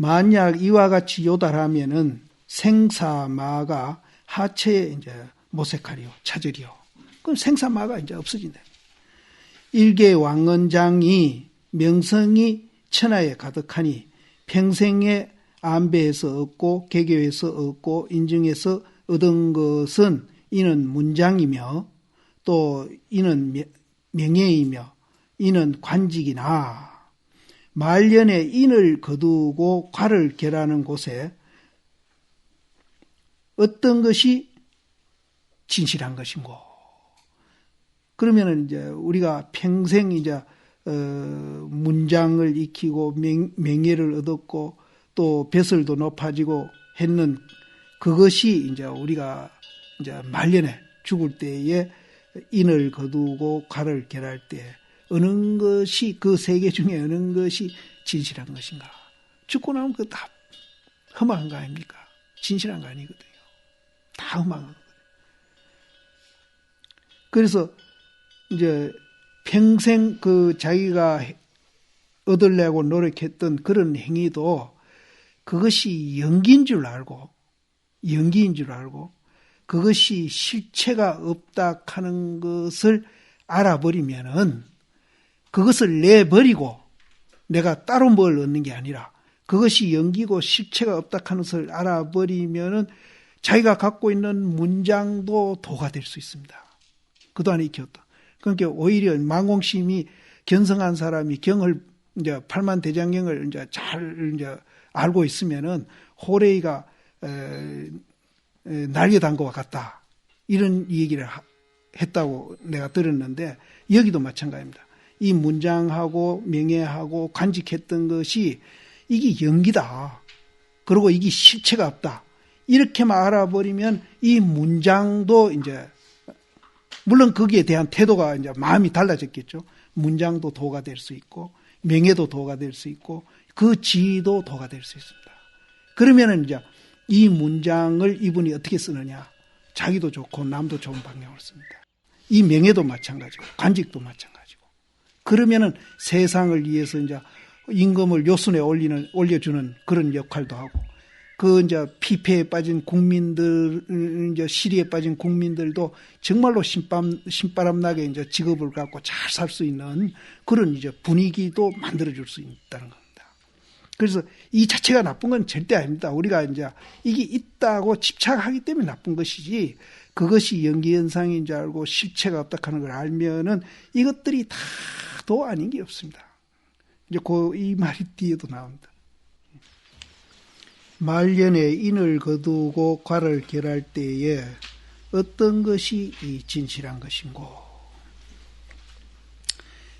만약 이와 같이 요달하면은 생사마가 하체에 이제 모색하리요, 찾으리요. 그럼 생사마가 이제 없어진다. 일개 왕언장이 명성이 천하에 가득하니 평생에 안배에서 얻고 개교에서 얻고 인증에서 얻은 것은 이는 문장이며 또 이는 명예이며 이는 관직이나 말년에 인을 거두고 과를 결하는 곳에 어떤 것이 진실한 것인고. 그러면은 이제 우리가 평생 이제 문장을 익히고 명예를 얻었고 또 벼슬도 높아지고 했는 그것이 이제 우리가 이제 말년에 죽을 때에 인을 거두고 과를 결할 때 어느 것이 그 세계 중에 어느 것이 진실한 것인가? 죽고 나면 그거 다 험한 거 아닙니까? 진실한 거 아니거든요. 다 험한 거거든요. 그래서 이제 평생 그 자기가 얻으려고 노력했던 그런 행위도 그것이 연기인 줄 알고 그것이 실체가 없다 하는 것을 알아버리면은 그것을 내버리고 내가 따로 뭘 얻는 게 아니라 그것이 연기고 실체가 없다 하는 것을 알아버리면은 자기가 갖고 있는 문장도 도가 될 수 있습니다. 그동안에 익혔다. 그러니까 오히려 만공심이 견성한 사람이 경을 이제 팔만대장경을 이제 잘 이제 알고 있으면은 호레이가 날개단 것과 같다. 이런 얘기를 했다고 내가 들었는데 여기도 마찬가지입니다. 이 문장하고 명예하고 간직했던 것이 이게 연기다. 그리고 이게 실체가 없다. 이렇게만 알아버리면 이 문장도 이제 물론 거기에 대한 태도가 이제 마음이 달라졌겠죠. 문장도 도가 될 수 있고 명예도 도가 될 수 있고 그 지위도 도가 될 수 있습니다. 그러면은 이제 이 문장을 이분이 어떻게 쓰느냐? 자기도 좋고 남도 좋은 방향으로 씁니다. 이 명예도 마찬가지고 관직도 마찬가지고. 그러면은 세상을 위해서 이제 임금을 요순에 올려주는 그런 역할도 하고, 그 이제 피폐에 빠진 국민들, 이제 시리에 빠진 국민들도 정말로 신바람 나게 이제 직업을 갖고 잘 살 수 있는 그런 이제 분위기도 만들어줄 수 있다는 겁니다. 그래서 이 자체가 나쁜 건 절대 아닙니다. 우리가 이제 이게 있다고 집착하기 때문에 나쁜 것이지, 그것이 연기현상인 줄 알고 실체가 없다 하는 걸 알면은 이것들이 다 도 아닌 게 없습니다. 이제 이 말이 뒤에도 나옵니다. 말년에 인을 거두고 과를 결할 때에 어떤 것이 이 진실한 것인고,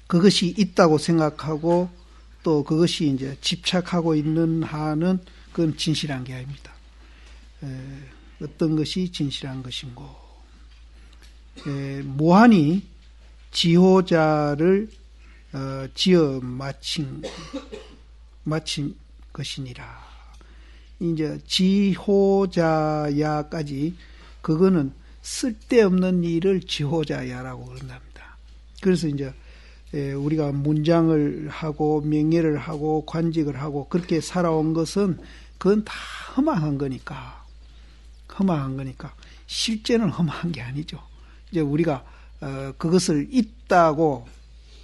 그것이 있다고 생각하고 또 그것이 이제 집착하고 있는 한은 그건 진실한 게 아닙니다. 어떤 것이 진실한 것인고, 모한이 지호자를 지어 마친 것이니라. 이제 지호자야까지 그거는 쓸데없는 일을 지호자야라고 그런답니다. 그래서 이제 우리가 문장을 하고 명예를 하고 관직을 하고 그렇게 살아온 것은 그건 다 허망한 거니까 실제는 허망한 게 아니죠. 이제 우리가 그것을 있다고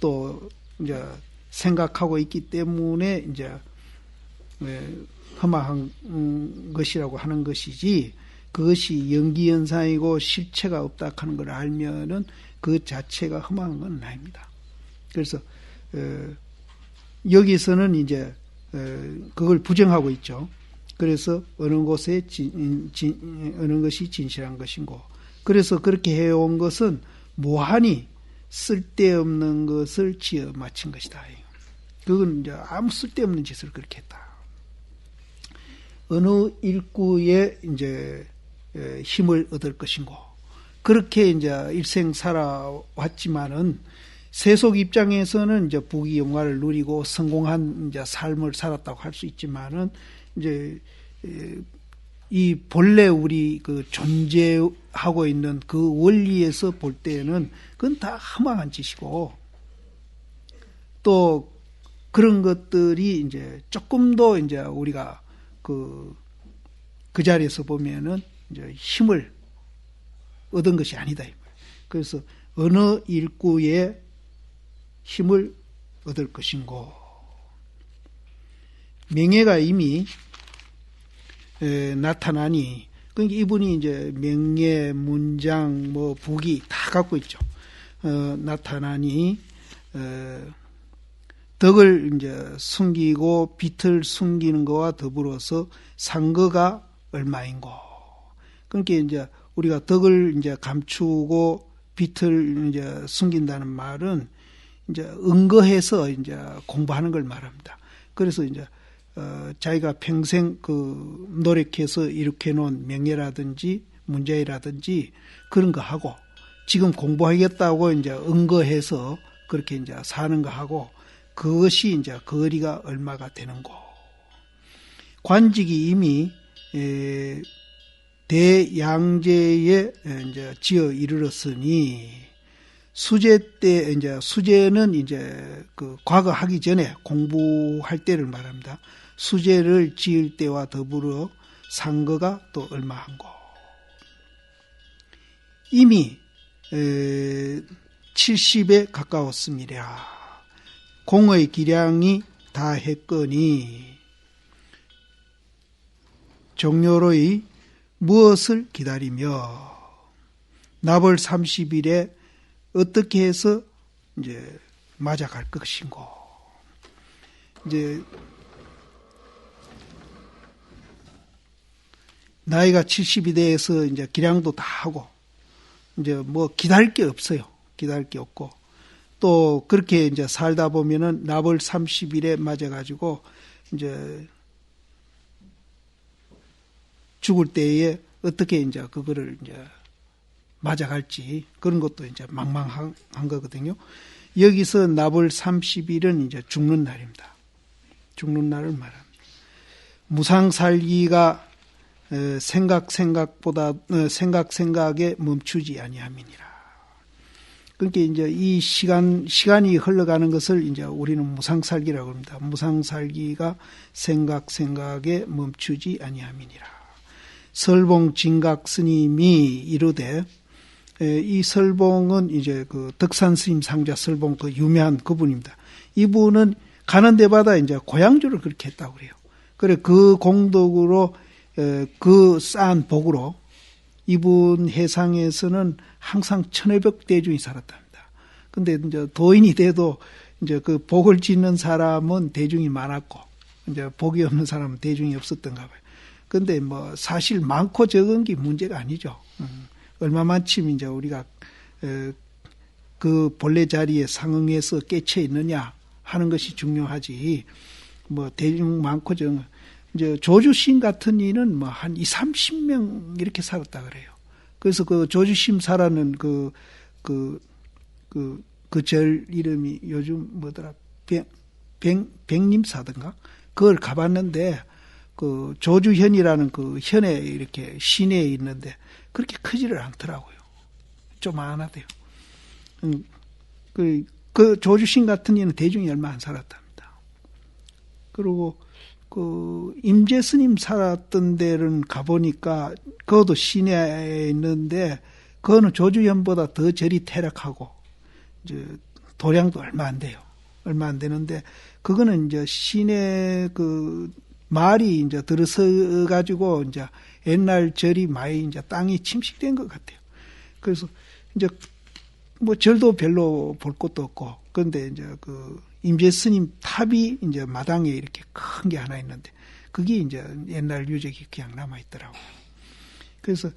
또 이제 생각하고 있기 때문에 이제 허망한 것이라고 하는 것이지, 그것이 연기현상이고 실체가 없다 하는 걸 알면은 그 자체가 허망한 건 아닙니다. 그래서 여기서는 이제 그걸 부정하고 있죠. 그래서 어느 곳에 어느 것이 진실한 것인고, 그래서 그렇게 해온 것은 모한이 쓸데없는 것을 지어 마친 것이다. 그건 이제 아무 쓸데없는 짓을 그렇게 했다. 어느 일구에 이제 힘을 얻을 것인고, 그렇게 이제 일생 살아왔지만은 세속 입장에서는 이제 부귀영화를 누리고 성공한 이제 삶을 살았다고 할 수 있지만은 이제 이 본래 우리 그 존재하고 있는 그 원리에서 볼 때는 그건 다 허망한 짓이고, 또 그런 것들이 이제 조금 더 이제 우리가 그 자리에서 보면은 이제 힘을 얻은 것이 아니다. 그래서 어느 일구에 힘을 얻을 것인고, 명예가 이미 나타나니, 그러니까 이분이 이제 명예, 문장, 뭐 부기 다 갖고 있죠. 나타나니 덕을 이제 숨기고 빚을 숨기는 것과 더불어서 상거가 얼마인고. 그러니까 이제 우리가 덕을 이제 감추고 빚을 이제 숨긴다는 말은 이제 은거해서 이제 공부하는 걸 말합니다. 그래서 이제 자기가 평생 그 노력해서 이렇게 놓은 명예라든지 문제라든지 그런 거 하고 지금 공부하겠다고 이제 은거해서 그렇게 이제 사는 거 하고 그것이 이제 거리가 얼마가 되는고. 관직이 이미 대양제에 이제 지어 이르렀으니 수제 때 이제 수제는 이제 그 과거 하기 전에 공부할 때를 말합니다. 수제를 지을 때와 더불어 상거가 또 얼마한고. 이미 70에 가까웠음이랴. 공의 기량이 다 했거니 종료로의 무엇을 기다리며 나벌 30일에 어떻게 해서 이제 맞아갈 것인고. 이제 나이가 70이 돼서 이제 기량도 다 하고 이제 뭐 기다릴 게 없어요. 기다릴 게 없고 또 그렇게 이제 살다 보면은 나벌 30일에 맞아가지고 이제 죽을 때에 어떻게 이제 그거를 이제 맞아갈지 그런 것도 이제 망망한 거거든요. 여기서 나벌 30일은 이제 죽는 날입니다. 죽는 날을 말합니다. 무상살기가 생각에 멈추지 아니함이니라. 그러니까 이제 이 시간이 흘러가는 것을 이제 우리는 무상살기라고 합니다. 무상살기가 생각에 멈추지 아니함이니라. 설봉 진각 스님이 이르되 이 설봉은 이제 그 덕산 스님 상자 설봉 그 유명한 그분입니다. 이분은 가는 데마다 이제 고향주를 그렇게 했다고 그래요. 그래 그 공덕으로 그 쌓은 복으로 이분 해상에서는 항상 1500대중이 살았답니다. 근데 이제 도인이 돼도 이제 그 복을 짓는 사람은 대중이 많았고 이제 복이 없는 사람은 대중이 없었던가 봐요. 근데 뭐 사실 많고 적은 게 문제가 아니죠. 얼마만큼 이제 우리가 그 본래 자리에 상응해서 깨쳐 있느냐 하는 것이 중요하지. 뭐 대중 많고 적은 이제 조주심 같은 이는 뭐 한 20-30명 이렇게 살았다 그래요. 그래서 그 조주심 사라는 그 절 이름이 요즘 뭐더라 백림사든가 그걸 가봤는데 그 조주현이라는 그 현에 이렇게 시내에 있는데 그렇게 크지를 않더라고요. 좀 안하대요. 그 조주신 같은 이는 대중이 얼마 안 살았답니다. 그리고 그 임재스님 살았던 데는 가보니까 그것도 시내에 있는데 그거는 조주현보다 더 절이 퇴락하고 이제 도량도 얼마 안 돼요. 얼마 안 되는데 그거는 이제 시내 그 말이 이제 들어서 가지고 이제 옛날 절이 많이 이제 땅이 침식된 것 같아요. 그래서 이제 뭐 절도 별로 볼 것도 없고 그런데 이제 그 임재스님 탑이 이제 마당에 이렇게 큰 게 하나 있는데 그게 이제 옛날 유적이 그냥 남아 있더라고요. 그래서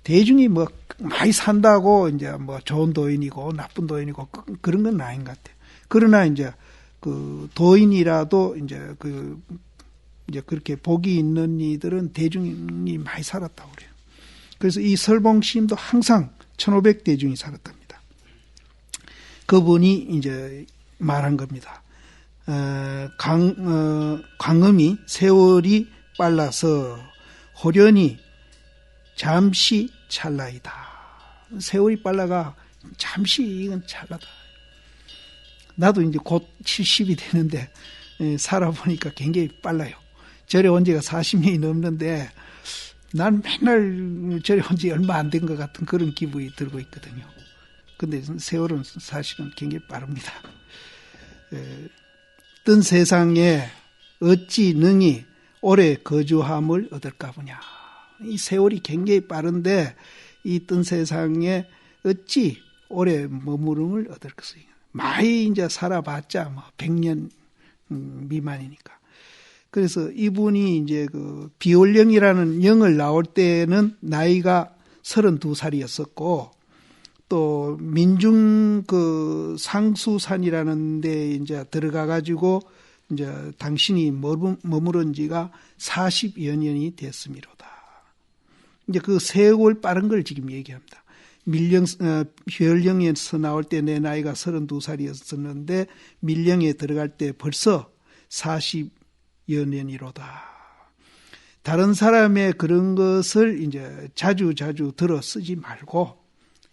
대중이 뭐 많이 산다고 이제 뭐 좋은 도인이고 나쁜 도인이고 그런 건 아닌 것 같아요. 그러나 이제 그 도인이라도 이제 이제 그렇게 복이 있는 이들은 대중이 많이 살았다고 그래요. 그래서 이 설봉시임도 항상 1500대중이 살았답니다. 그분이 이제 말한 겁니다. 광음이 세월이 빨라서 호련히 잠시 찰나이다. 세월이 빨라가 잠시 이건 찰나다. 나도 이제 곧 70이 되는데 살아보니까 굉장히 빨라요. 절에 온 지가 40년이 넘는데 난 맨날 절에 온 지 얼마 안 된 것 같은 그런 기분이 들고 있거든요. 근데 세월은 사실은 굉장히 빠릅니다. 뜬 세상에 어찌 능히 오래 거주함을 얻을까 보냐. 이 세월이 굉장히 빠른데 이 뜬 세상에 어찌 오래 머무름을 얻을 것이냐. 많이 이제 살아봤자 뭐 100년 미만이니까. 그래서 이분이 이제 그 비올령이라는 영을 나올 때는 나이가 32살이었었고, 또 민중 그 상수산이라는 데 이제 들어가 가지고 이제 당신이 머무른 지가 40여 년이 됐음이로다. 이제 그 세월 빠른 걸 지금 얘기합니다. 비올령에서 나올 때 내 나이가 32살이었었는데 밀령에 들어갈 때 벌써 40여 년이로다. 다른 사람의 그런 것을 이제 자주 들어 쓰지 말고,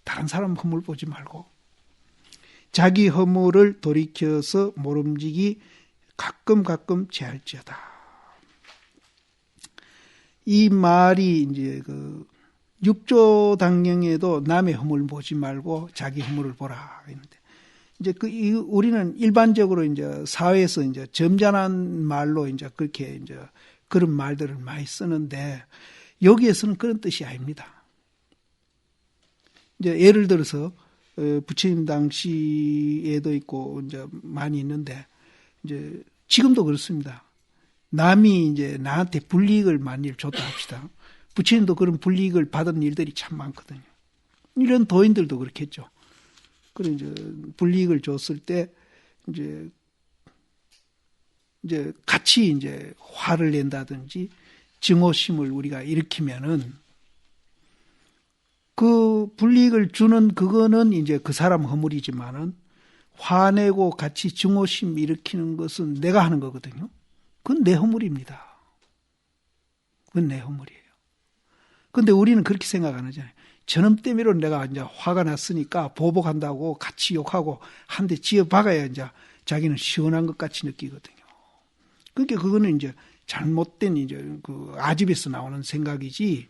다른 사람 허물 보지 말고, 자기 허물을 돌이켜서 모름지기 가끔 제할지어다. 이 말이 이제 그 육조당령에도 남의 허물 보지 말고 자기 허물을 보라 했는데, 이제 우리는 일반적으로 이제 사회에서 이제 점잖은 말로 이제 그렇게 이제 그런 말들을 많이 쓰는데, 여기에서는 그런 뜻이 아닙니다. 이제 예를 들어서 부처님 당시에도 있고 이제 많이 있는데, 이제 지금도 그렇습니다. 남이 이제 나한테 불이익을 만일 줬다 합시다. 부처님도 그런 불이익을 받은 일들이 참 많거든요. 이런 도인들도 그렇겠죠. 그래 이제 불이익을 줬을 때 이제 같이 이제 화를 낸다든지 증오심을 우리가 일으키면은, 그 불이익을 주는 그거는 이제 그 사람 허물이지만은 화내고 같이 증오심 일으키는 것은 내가 하는 거거든요. 그건 내 허물입니다. 그건 내 허물이에요. 근데 우리는 그렇게 생각 안 하잖아요. 저놈 때문에 내가 이제 화가 났으니까 보복한다고 같이 욕하고 한 대 지어 박아야 이제 자기는 시원한 것 같이 느끼거든요. 그러니까 그거는 이제 잘못된 이제 그 아집에서 나오는 생각이지,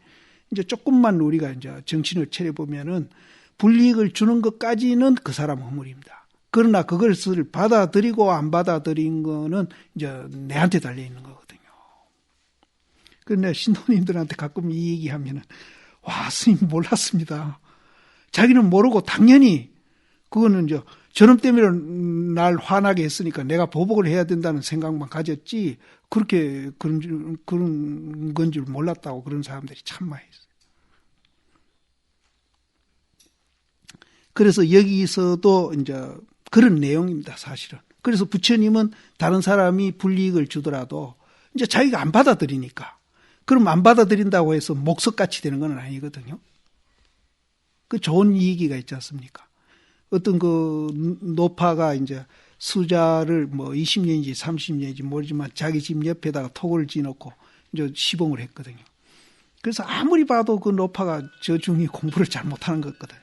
이제 조금만 우리가 이제 정신을 차려보면은 불이익을 주는 것까지는 그 사람 허물입니다. 그러나 그것을 받아들이고 안 받아들인 거는 이제 내한테 달려 있는 거거든요. 그런데 신도님들한테 가끔 이 얘기하면은, 와, 스님 몰랐습니다. 자기는 모르고 당연히 그거는 이제 저놈 때문에 날 화나게 했으니까 내가 보복을 해야 된다는 생각만 가졌지, 그렇게 그런 건 줄 몰랐다고 그런 사람들이 참 많이 있어요. 그래서 여기서도 이제 그런 내용입니다, 사실은. 그래서 부처님은 다른 사람이 불이익을 주더라도 이제 자기가 안 받아들이니까, 그럼 안 받아들인다고 해서 목석같이 되는 건 아니거든요. 그 좋은 얘기가 있지 않습니까? 어떤 그 노파가 이제 수자를 뭐 20년인지 30년인지 모르지만 자기 집 옆에다가 톡을 지어놓고 이제 시봉을 했거든요. 그래서 아무리 봐도 그 노파가 저 중이 공부를 잘 못하는 거거든요.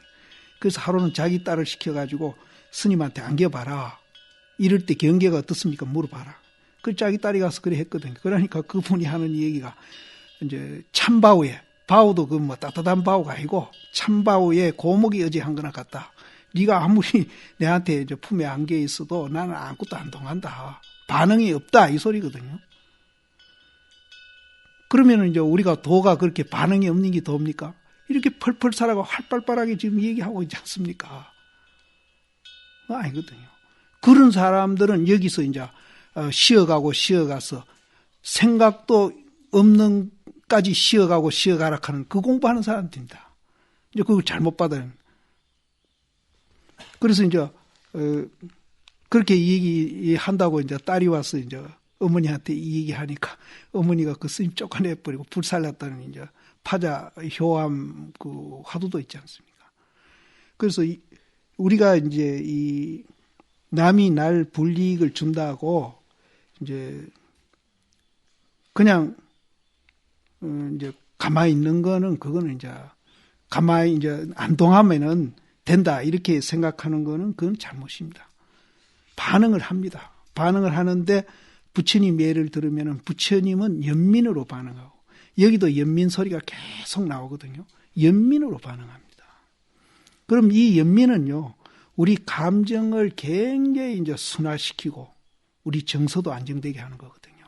그래서 하루는 자기 딸을 시켜가지고 스님한테 안겨봐라. 이럴 때 경계가 어떻습니까? 물어봐라. 그 자기 딸이 가서 그래 했거든요. 그러니까 그분이 하는 얘기가 이제 참바우에, 바우도 그 뭐 따뜻한 바우가 아니고 참바우에 고목이 어제 한 거나 같다. 네가 아무리 내한테 이제 품에 안겨 있어도 나는 아무것도 안 통한다. 반응이 없다. 이 소리거든요. 그러면은 이제 우리가 도가 그렇게 반응이 없는 게 도입니까? 이렇게 펄펄 살아가 활발하게 지금 얘기하고 있지 않습니까? 아니거든요. 그런 사람들은 여기서 이제 쉬어가서 생각도 없는 까지 쉬어가라 하는 그 공부하는 사람들입니다. 이제 그걸 잘못 받아요. 그래서 이제 그렇게 얘기한다고 이제 딸이 와서 이제 어머니한테 이 얘기하니까 어머니가 그 스님 쫓아내 버리고 불살랐다는 이제 파자 효암 그 화두도 있지 않습니까? 그래서 우리가 이제 이 남이 날 불이익을 준다고 이제 그냥 이제 가만히 있는 거는, 그거는 이제 가만히 이제 안동하면은 된다 이렇게 생각하는 거는 그건 잘못입니다. 반응을 합니다. 반응을 하는데 부처님 예를 들으면 부처님은 연민으로 반응하고 여기도 연민 소리가 계속 나오거든요. 연민으로 반응합니다. 그럼 이 연민은요, 우리 감정을 굉장히 이제 순화시키고 우리 정서도 안정되게 하는 거거든요.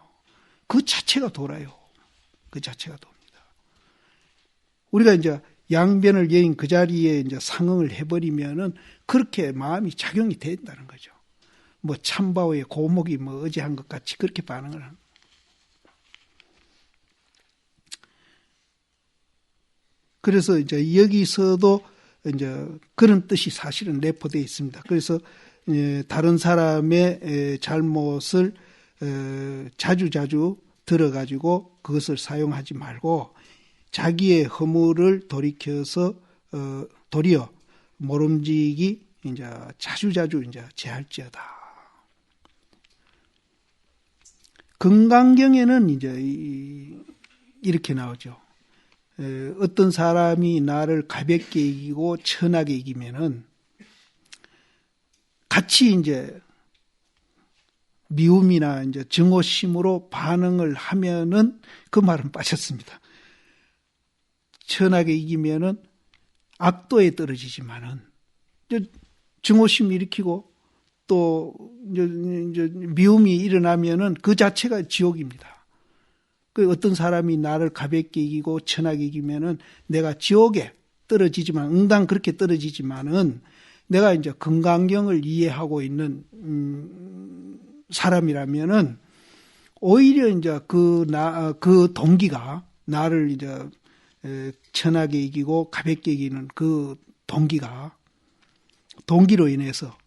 그 자체가 돌아요. 그 자체가 돕니다. 우리가 이제 양변을 여인 그 자리에 이제 상응을 해버리면은 그렇게 마음이 작용이 된다는 거죠. 뭐 참바오의 고목이 뭐 어제 한 것 같이 그렇게 반응을 하는. 그래서 이제 여기서도 이제 그런 뜻이 사실은 내포되어 있습니다. 그래서 다른 사람의 잘못을 자주자주 들어가지고 그것을 사용하지 말고 자기의 허물을 돌이켜서 도리어 모름지기 이제 자주자주 이제 제할지어다. 금강경에는 이제 이렇게 나오죠. 어떤 사람이 나를 가볍게 이기고 천하게 이기면은 같이 이제 미움이나 이제 증오심으로 반응을 하면은 그 말은 빠졌습니다. 천하게 이기면은 악도에 떨어지지만은 증오심 일으키고 또 이제 미움이 일어나면은 그 자체가 지옥입니다. 그 어떤 사람이 나를 가볍게 이기고 천하게 이기면은 내가 지옥에 떨어지지만 응당 그렇게 떨어지지만은 내가 이제 금강경을 이해하고 있는 사람이라면은 오히려 이제 그 동기가 나를 이제 천하게 이기고 가볍게 이기는 그 동기로 인해서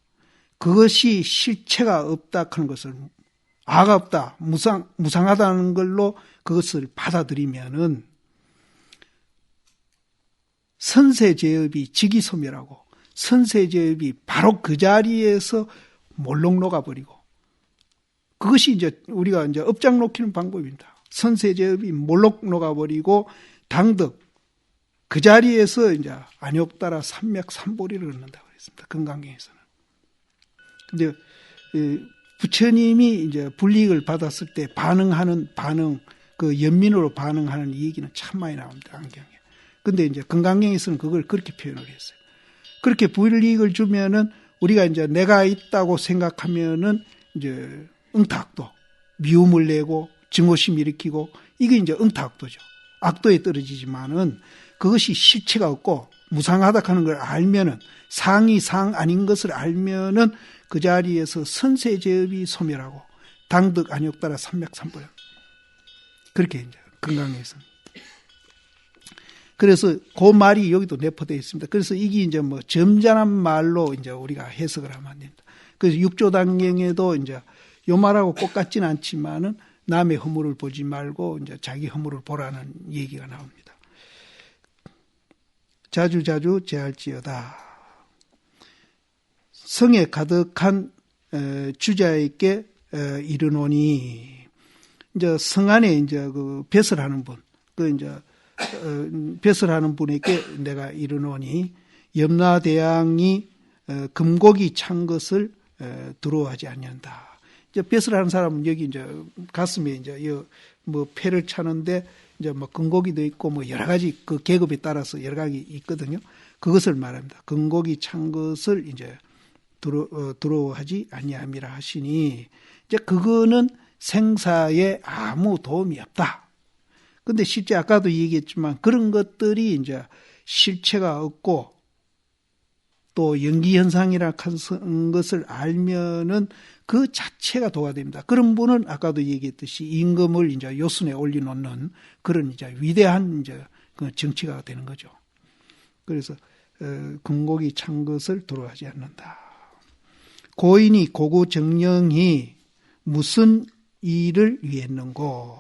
그것이 실체가 없다 하는 것을 아가 없다, 무상하다는 걸로 그것을 받아들이면은 선세제업이 직이소멸하고 선세제업이 바로 그 자리에서 몰록 녹아버리고 그것이 이제 우리가 이제 업장 놓기는 방법입니다. 선세제업이 몰록 녹아버리고 당덕 그 자리에서 이제 안욕따라 삼맥삼보리를 얻는다고 했습니다. 금강경에서는. 근데 부처님이 이제 불이익을 받았을 때 반응하는 반응, 그 연민으로 반응하는 이 얘기는 참 많이 나옵니다. 안경에. 근데 이제 금강경에서는 그걸 그렇게 표현을 했어요. 그렇게 불이익을 주면은 우리가 이제 내가 있다고 생각하면은 이제 응타악도, 미움을 내고 증오심 일으키고 이게 이제 응타악도죠. 악도에 떨어지지만은 그것이 실체가 없고 무상하다 하는 걸 알면은 상이 상 아닌 것을 알면은 그 자리에서 선세제업이 소멸하고 당덕 안욕따라 삼맥삼보리 그렇게 이제 금강에서는. 그래서 그 말이 여기도 내포되어 있습니다. 그래서 이게 이제 뭐 점잖은 말로 이제 우리가 해석을 하면 안 됩니다. 그래서 육조단경에도 이제 요 말하고 똑같지는 않지만은 남의 허물을 보지 말고 이제 자기 허물을 보라는 얘기가 나옵니다. 자주자주 제할지어다. 성에 가득한 주자에게 이르노니 이제 성 안에 이제 그 벼슬하는 분, 그 이제 벼슬하는 분에게 내가 이르노니 염라대왕이 금고기 찬 것을 두려워하지 않는다. 이제 벼슬하는 사람은 여기 이제 가슴에 이제 뭐 패를 차는데 이제 뭐 금고기도 있고 뭐 여러 가지 그 계급에 따라서 여러 가지 있거든요. 그것을 말합니다. 금고기 찬 것을 이제 두려워하지 아니함이라 하시니 이제 그거는 생사에 아무 도움이 없다. 근데 실제 아까도 얘기했지만 그런 것들이 이제 실체가 없고 또 연기현상이라 하는 것을 알면은 그 자체가 도가 됩니다. 그런 분은 아까도 얘기했듯이 임금을 이제 요순에 올려놓는 그런 이제 위대한 이제 그 정치가 되는 거죠. 그래서 금고기 찬 것을 두려워하지 않는다. 고인이 고구 정령이 무슨 일을 위했는고?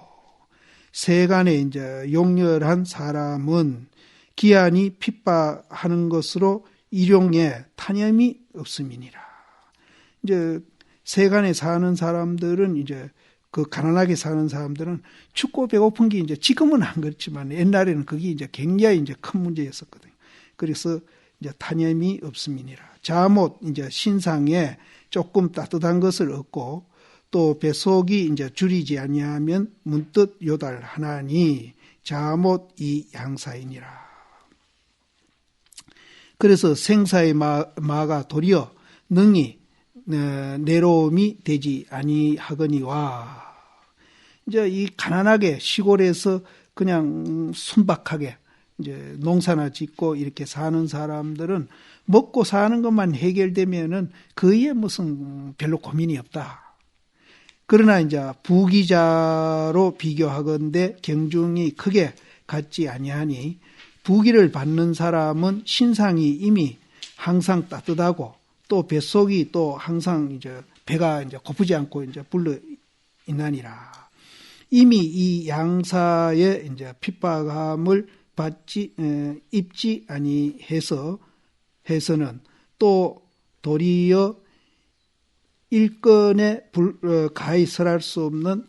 세간에 이제 용렬한 사람은 기한이 핍박하는 것으로 일용에 탄염이 없음이니라. 이제 세간에 사는 사람들은 이제 그 가난하게 사는 사람들은 춥고 배고픈 게 이제 지금은 안 그렇지만 옛날에는 그게 이제 굉장히 이제 큰 문제였었거든요. 그래서 이제 탄염이 없음이니라. 잠옷 이제 신상에 조금 따뜻한 것을 얻고 또 뱃속이 이제 줄이지 아니하면 문득 요달하나니 자못 이 양사이니라. 그래서 생사의 마가 도리어 능히 내로움이 되지 아니하거니와. 이제 이 가난하게 시골에서 그냥 순박하게 이제 농사나 짓고 이렇게 사는 사람들은 먹고 사는 것만 해결되면은 그에 무슨 별로 고민이 없다. 그러나 이제 부귀자로 비교하건대 경중이 크게 같지 아니하니 부귀를 받는 사람은 신상이 이미 항상 따뜻하고 또 뱃속이 또 항상 이제 배가 이제 고프지 않고 이제 불러 있나니라. 이미 이 양사의 이제 핍박함을 입지 아니해서는 또 도리어 일권에 가히 설할 수 없는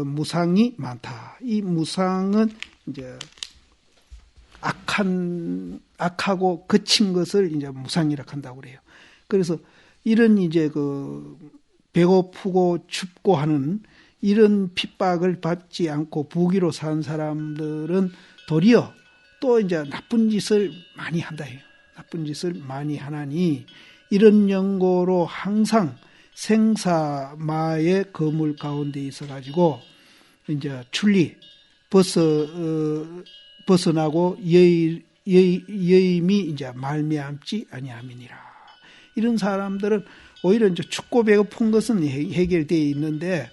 무상이 많다. 이 무상은 이제 악하고 거친 것을 이제 무상이라 한다고 그래요. 그래서 이런 이제 그 배고프고 춥고 하는 이런 핍박을 받지 않고 부귀로 산 사람들은 도리어 또 이제 나쁜 짓을 많이 한다 해요. 나쁜 짓을 많이 하나니 이런 연고로 항상 생사마의 거물 가운데 있어가지고 이제 출리 벗어나고 여임이 이제 말미암지 아니함이니라. 이런 사람들은 오히려 이제 춥고 배고픈 것은 해결되어 있는데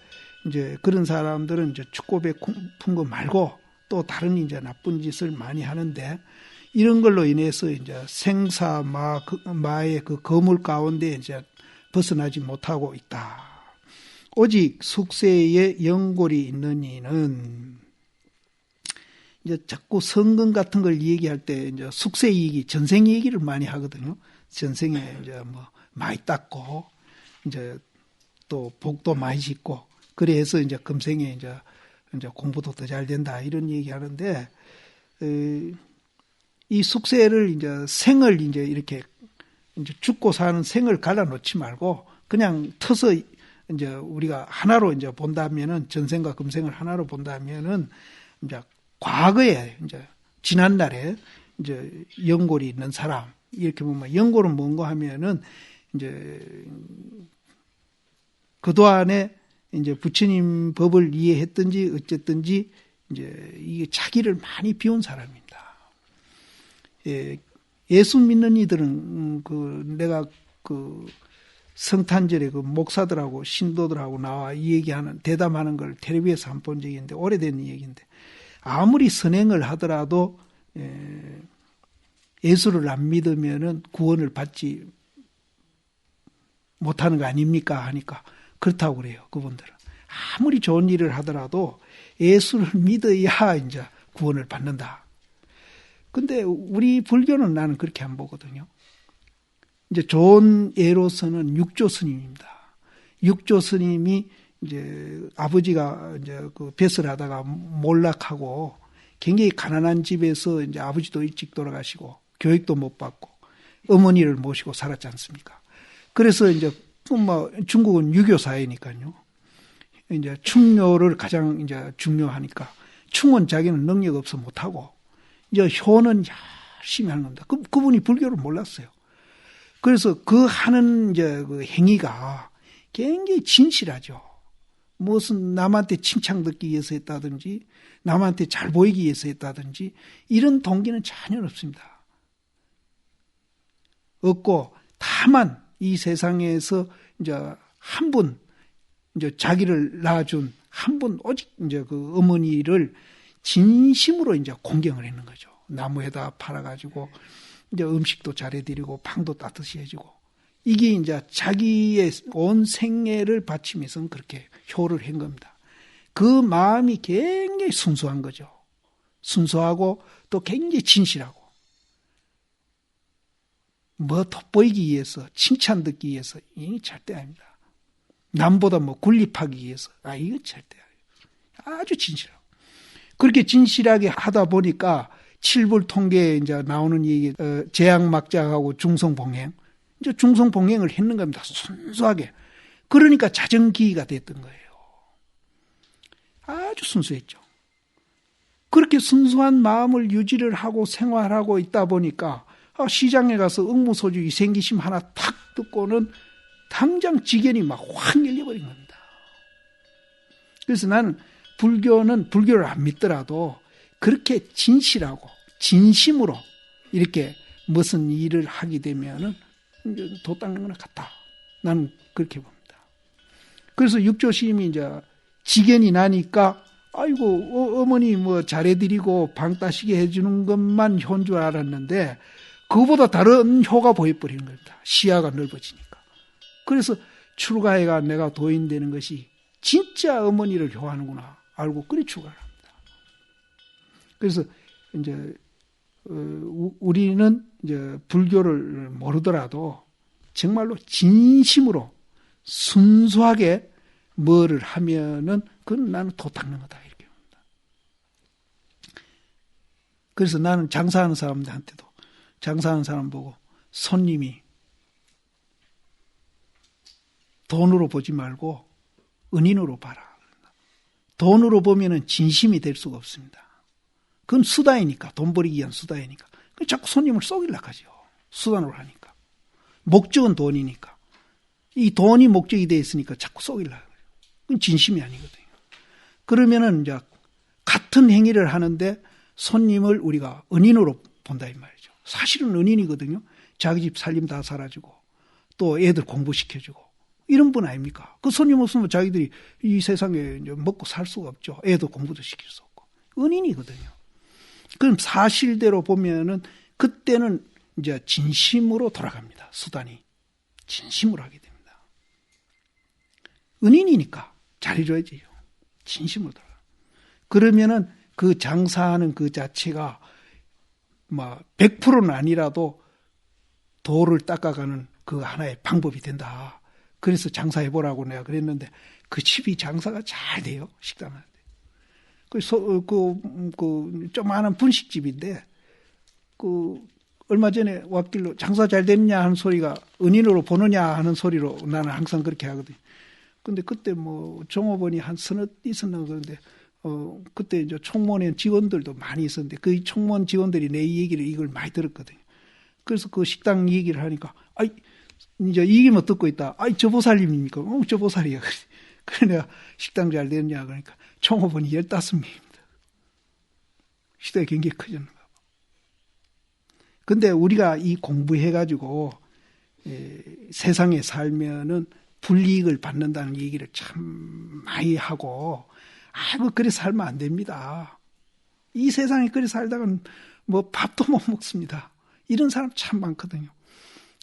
이제 그런 사람들은 이제 춥고 배고픈 거 말고 또 다른 이제 나쁜 짓을 많이 하는데 이런 걸로 인해서 이제 생사마의 그 거물 가운데 이제 벗어나지 못하고 있다. 오직 숙세에 연골이 있는 이는 이제 자꾸 성금 같은 걸 얘기할 때 이제 숙세 얘기, 전생 얘기를 많이 하거든요. 전생에 이제 뭐 많이 닦고 이제 또 복도 많이 짓고 그래서 이제 금생에 이제 공부도 더 잘 된다 이런 얘기하는데 이 숙세를 이제 생을 이제 이렇게 이제 죽고 사는 생을 갈라놓지 말고 그냥 터서 이제 우리가 하나로 이제 본다면은 전생과 금생을 하나로 본다면은 이제 과거에 이제 지난날에 이제 연골이 있는 사람 이렇게 보면 연골은 뭔가 하면은 이제 그동안에 이제 부처님 법을 이해했든지 어쨌든지 이제 이게 자기를 많이 비운 사람입니다. 예수 믿는 이들은 내가 성탄절에 목사들하고 신도들하고 나와 이 얘기하는 대담하는 걸 텔레비에서 한 번 본 적이 있는데 오래된 얘기인데 아무리 선행을 하더라도 예수를 안 믿으면은 구원을 받지 못하는 거 아닙니까 하니까 그렇다고 그래요. 그분들은 아무리 좋은 일을 하더라도 예수를 믿어야 이제 구원을 받는다. 근데 우리 불교는 나는 그렇게 안 보거든요. 이제 좋은 예로서는 육조 스님입니다. 육조 스님이 이제 아버지가 이제 그 뱃을 하다가 몰락하고 굉장히 가난한 집에서 이제 아버지도 일찍 돌아가시고 교육도 못 받고 어머니를 모시고 살았지 않습니까? 그래서 이제 뭐 중국은 유교 사회니까요. 이제 충묘를 가장 이제 중요하니까 충은 자기는 능력 없어 못 하고 이제 효는 열심히 하는 겁니다. 그분이 불교를 몰랐어요. 그래서 그 하는 이제 그 행위가 굉장히 진실하죠. 무슨 남한테 칭찬 듣기 위해서 했다든지 남한테 잘 보이기 위해서 했다든지 이런 동기는 전혀 없습니다. 없고 다만 이 세상에서 이제 한 분 이제 자기를 낳아준 한 분 오직 이제 그 어머니를 진심으로 이제 공경을 했는 거죠. 나무에다 팔아가지고 이제 음식도 잘해드리고 방도 따뜻히 해주고 이게 이제 자기의 온 생애를 바치면서 그렇게 효를 한 겁니다. 그 마음이 굉장히 순수한 거죠. 순수하고 또 굉장히 진실하고 뭐 돋보이기 위해서 칭찬 듣기 위해서 이게 절대 아닙니다. 남보다 뭐 군립하기 위해서 이거 절대 아니에요. 아주 진실하고 그렇게 진실하게 하다 보니까 칠불 통계에 이제 나오는 얘기 재앙막작하고 중성봉행 이제 중성봉행을 했는 겁니다. 순수하게 그러니까 자정기가 됐던 거예요. 아주 순수했죠. 그렇게 순수한 마음을 유지를 하고 생활하고 있다 보니까 시장에 가서 응무소주 위생기심 하나 탁 듣고는 당장 지견이 막 확 열려버린 겁니다. 그래서 나는 불교를 안 믿더라도 그렇게 진실하고 진심으로 이렇게 무슨 일을 하게 되면은 도 닦는 거나 같다. 나는 그렇게 봅니다. 그래서 육조심이 이제 지견이 나니까 아이고 어머니 뭐 잘해드리고 방 따시게 해주는 것만 효인 줄 알았는데 그거보다 다른 효가 보여버리는 겁니다. 시야가 넓어지니까. 그래서 출가해가 내가 도인되는 것이 진짜 어머니를 효하는구나 알고 그리 출가를 합니다. 그래서 이제 우리는 이제 불교를 모르더라도 정말로 진심으로 순수하게 뭐를 하면은 그건 나는 도 닦는 거다 이렇게 봅니다. 그래서 나는 장사하는 사람들한테도 장사하는 사람 보고 손님이 돈으로 보지 말고 은인으로 봐라. 돈으로 보면은 진심이 될 수가 없습니다. 그건 수다이니까, 돈 벌이기 위한 수다이니까. 자꾸 손님을 쏘기려고 하죠. 수단으로 하니까. 목적은 돈이니까. 이 돈이 목적이 되어 있으니까 자꾸 쏘기려고 해요. 그건 진심이 아니거든요. 그러면은 이제 같은 행위를 하는데 손님을 우리가 은인으로 본다 이 말이죠. 사실은 은인이거든요. 자기 집 살림 다 살아주고 또 애들 공부시켜주고 이런 분 아닙니까? 그 손님 없으면 자기들이 이 세상에 이제 먹고 살 수가 없죠. 애도 공부도 시킬 수 없고. 은인이거든요. 그럼 사실대로 보면은 그때는 이제 진심으로 돌아갑니다. 수단이. 진심으로 하게 됩니다. 은인이니까 잘해줘야지요. 진심으로 돌아가. 그러면은 그 장사하는 그 자체가 막 100%는 아니라도 도를 닦아가는 그 하나의 방법이 된다. 그래서 장사해보라고 내가 그랬는데 그 집이 장사가 잘 돼요. 식당한테. 조그마한 분식집인데 얼마 전에 왔길로 장사 잘 됐냐 하는 소리가 은인으로 보느냐 하는 소리로 나는 항상 그렇게 하거든요. 근데 그때 뭐 종업원이 한 서너 있었나 그런데 그때 이제 총무원 직원들도 많이 있었는데 그 총무원 직원들이 내 얘기를 이걸 많이 들었거든요. 그래서 그 식당 얘기를 하니까 이제 이기면 듣고 있다. 저 보살님입니까? 저 보살이야. 그래 내가 식당 잘 됐냐 그러니까 총업원이 15명입니다. 시대가 굉장히 커졌는가 봐. 근데 우리가 이 공부해가지고 세상에 살면은 불이익을 받는다는 얘기를 참 많이 하고 그래 살면 안 됩니다. 이 세상에 그래 살다가는 뭐 밥도 못 먹습니다. 이런 사람 참 많거든요.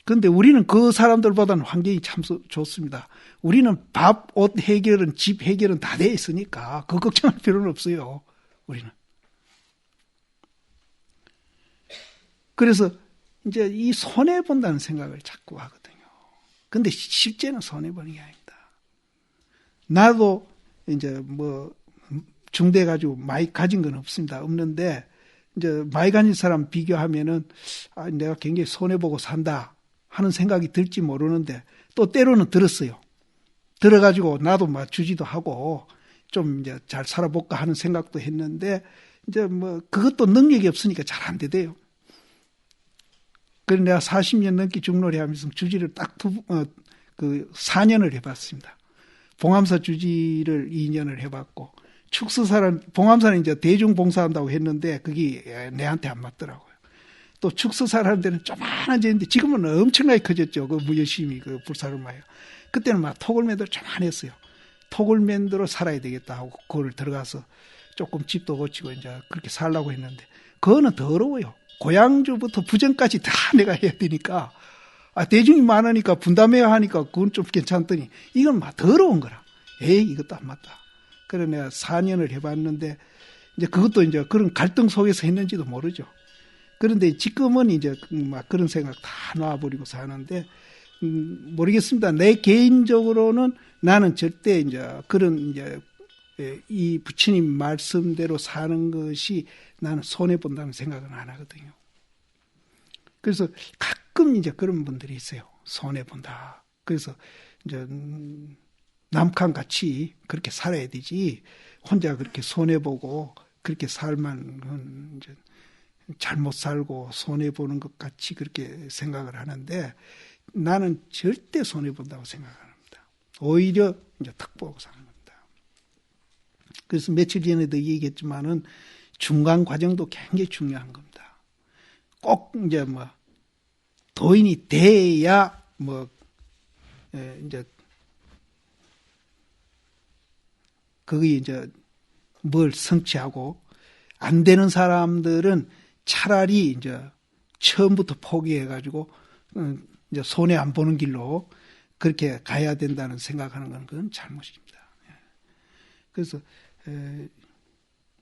그런데 우리는 그 사람들보다는 환경이 참 좋습니다. 우리는 밥, 옷 해결은, 집 해결은 다 돼 있으니까 그 걱정할 필요는 없어요. 우리는. 그래서 이제 이 손해본다는 생각을 자꾸 하거든요. 근데 실제는 손해보는 게 아닙니다. 나도 이제 뭐 중대 가지고 많이 가진 건 없습니다. 없는데 이제 많이 가진 사람 비교하면은 내가 굉장히 손해보고 산다 하는 생각이 들지 모르는데 또 때로는 들었어요. 들어가지고 나도 막 주지도 하고 좀 이제 잘 살아볼까 하는 생각도 했는데 이제 뭐 그것도 능력이 없으니까 잘 안 되대요. 그래서 내가 40년 넘게 중놀이 하면서 주지를 딱 4년을 해봤습니다. 봉암사 주지를 2년을 해봤고 축서사는 봉암사는 이제 대중봉사한다고 했는데 그게 내한테 안 맞더라고요. 또 축서사라는 데는 조만한 데인데 지금은 엄청나게 커졌죠. 그 무여심이 그 불사르마요. 그때는 막 톡을 만들어 조만했어요. 톡을 만들어 살아야 되겠다 하고 그걸 들어가서 조금 집도 고치고 이제 그렇게 살라고 했는데 그거는 더러워요. 고향주부터 부정까지 다 내가 해야 되니까 대중이 많으니까 분담해야 하니까 그건 좀 괜찮더니 이건 막 더러운 거라. 이것도 안 맞다. 그래 내가 4년을 해봤는데 이제 그것도 이제 그런 갈등 속에서 했는지도 모르죠. 그런데 지금은 이제 막 그런 생각 다 놔버리고 사는데 모르겠습니다. 내 개인적으로는 나는 절대 이제 그런 이제 이 부처님 말씀대로 사는 것이 나는 손해 본다는 생각은 안 하거든요. 그래서 가끔 이제 그런 분들이 있어요. 손해 본다. 그래서 이제 남칸 같이 그렇게 살아야 되지 혼자 그렇게 손해 보고 그렇게 살만 이제 잘못 살고 손해 보는 것 같이 그렇게 생각을 하는데 나는 절대 손해 본다고 생각합니다. 오히려 이제 탁 보고 사는 겁니다. 그래서 며칠 전에도 얘기했지만은 중간 과정도 굉장히 중요한 겁니다. 꼭 이제 뭐 도인이 돼야 뭐 이제 그게 이제 뭘 성취하고 안 되는 사람들은 차라리 이제 처음부터 포기해가지고 이제 손해 안 보는 길로 그렇게 가야 된다는 생각하는 건 그건 잘못입니다. 그래서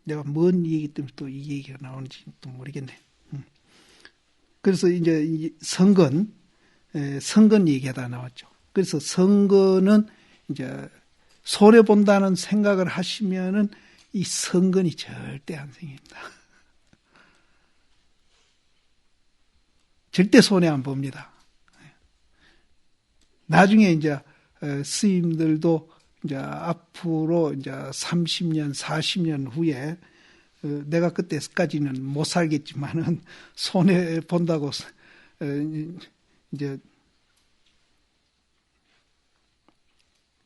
내가 뭔 얘기 때문에 또 이 얘기가 나오는지 또 모르겠네. 그래서 이제 성건 얘기하다 나왔죠. 그래서 성건은 이제 손해 본다는 생각을 하시면은 이 성건이 절대 안 생깁니다. 절대 손해 안 봅니다. 나중에 이제 스님들도 이제 앞으로 이제 30년, 40년 후에 내가 그때까지는 못 살겠지만은 손해 본다고 이제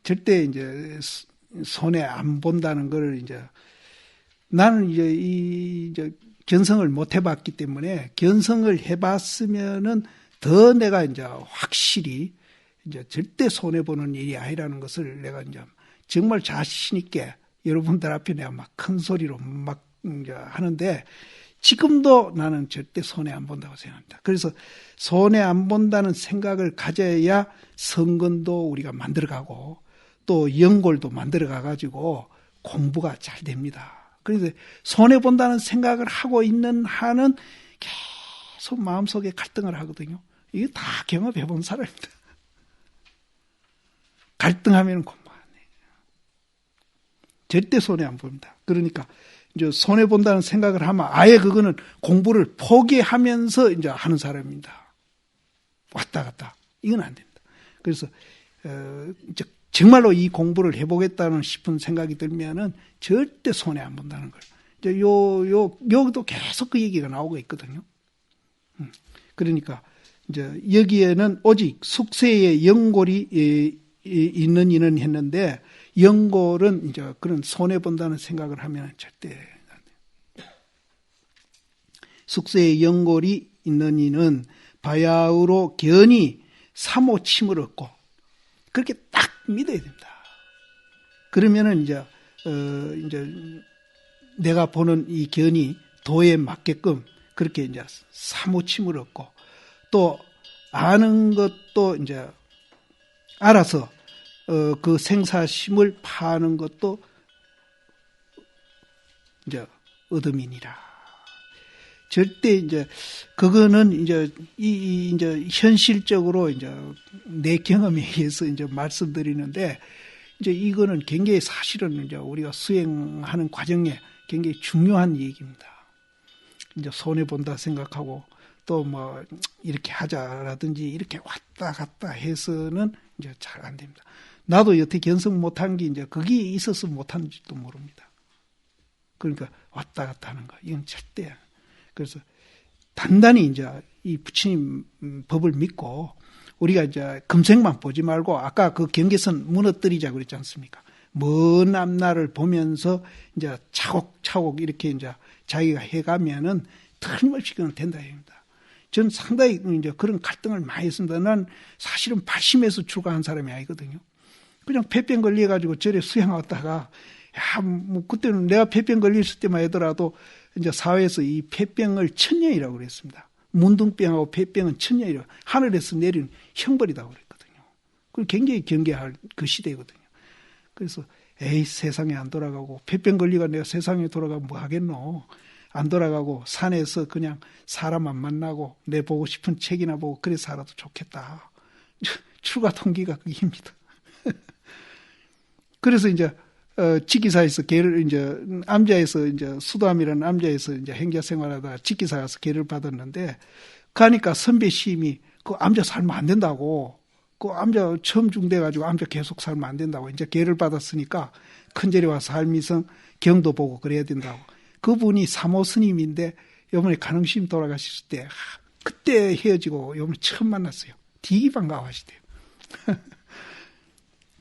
절대 이제 손해 안 본다는 걸 이제 나는 이제 견성을 못 해봤기 때문에 견성을 해봤으면은 더 내가 이제 확실히 이제 절대 손해 보는 일이 아니라는 것을 내가 이제 정말 자신 있게 여러분들 앞에 내가 막 큰 소리로 막 이제 하는데 지금도 나는 절대 손해 안 본다고 생각합니다. 그래서 손해 안 본다는 생각을 가져야 성건도 우리가 만들어가고 또 연골도 만들어가가지고 공부가 잘 됩니다. 그래서 손해 본다는 생각을 하고 있는 한은 계속 마음속에 갈등을 하거든요. 이게 다 경험해 본 사람입니다. 갈등하면 공부 안 해요. 절대 손해 안 봅니다. 그러니까 이제 손해 본다는 생각을 하면 아예 그거는 공부를 포기하면서 이제 하는 사람입니다. 왔다 갔다 이건 안 됩니다. 그래서 이제 정말로 이 공부를 해보겠다는 싶은 생각이 들면은 절대 손해 안 본다는 걸. 이제 여기도 계속 그 얘기가 나오고 있거든요. 그러니까 이제 여기에는 오직 숙세의 연골이 있는 이는 했는데 연골은 이제 그런 손해 본다는 생각을 하면 절대 안 돼요. 숙세의 연골이 있는 이는 바야흐로 견이 사모침을 얻고 그렇게 딱 믿어야 됩니다. 그러면은 이제 내가 보는 이 견이 도에 맞게끔 그렇게 이제 사모침을 얻고 또 아는 것도 이제 알아서 그 생사심을 파는 것도 이제 얻음이니라. 절대 이제 그거는 이제 이제 현실적으로 이제 내 경험에 의해서 이제 말씀드리는데 이제 이거는 굉장히 사실은 이제 우리가 수행하는 과정에 굉장히 중요한 얘기입니다. 이제 손해 본다 생각하고 또 뭐 이렇게 하자라든지 이렇게 왔다 갔다 해서는 이제 잘 안 됩니다. 나도 여태 견성 못한 게 이제 거기에 있어서 못한지도 모릅니다. 그러니까 왔다 갔다 하는 거 이건 절대. 그래서 단단히 이제 이 부처님 법을 믿고 우리가 이제 금생만 보지 말고 아까 그 경계선 무너뜨리자 그랬지 않습니까? 먼 앞날을 보면서 이제 차곡차곡 이렇게 이제 자기가 해가면은 틀림없이 그건 된다 합니다. 저는 상당히 이제 그런 갈등을 많이 했습니다. 난 사실은 발심에서 출가한 사람이 아니거든요. 그냥 폐병 걸려가지고 절에 수행 왔다가 뭐 그때는 내가 폐병 걸렸을 때만 하더라도 이제 사회에서 이 폐병을 천년이라고 그랬습니다. 문둥병하고 폐병은 천년이라고 하늘에서 내리는 형벌이라고 그랬거든요. 그걸 굉장히 경계할 그 시대거든요. 그래서 에이 세상에 안 돌아가고 폐병 걸리가 내가 세상에 돌아가면 뭐 하겠노. 안 돌아가고 산에서 그냥 사람 안 만나고 내 보고 싶은 책이나 보고 그래 살아도 좋겠다. 출가 동기가 그게입니다. 그래서 이제 직기사에서 계를 이제 암자에서 이제 수도암이라는 암자에서 이제 행자 생활하다가 직기사 가서 계를 받았는데 가니까 선배 시임이 그 암자 살면 안 된다고 그 암자 처음 중돼가지고 암자 계속 살면 안 된다고. 이제 계를 받았으니까 큰절에 와서 삶이성 경도 보고 그래야 된다고. 그분이 사모 스님인데 요번에 간흥심 돌아가셨을 때 그때 헤어지고 요번에 처음 만났어요. 되게 반가워하시대요.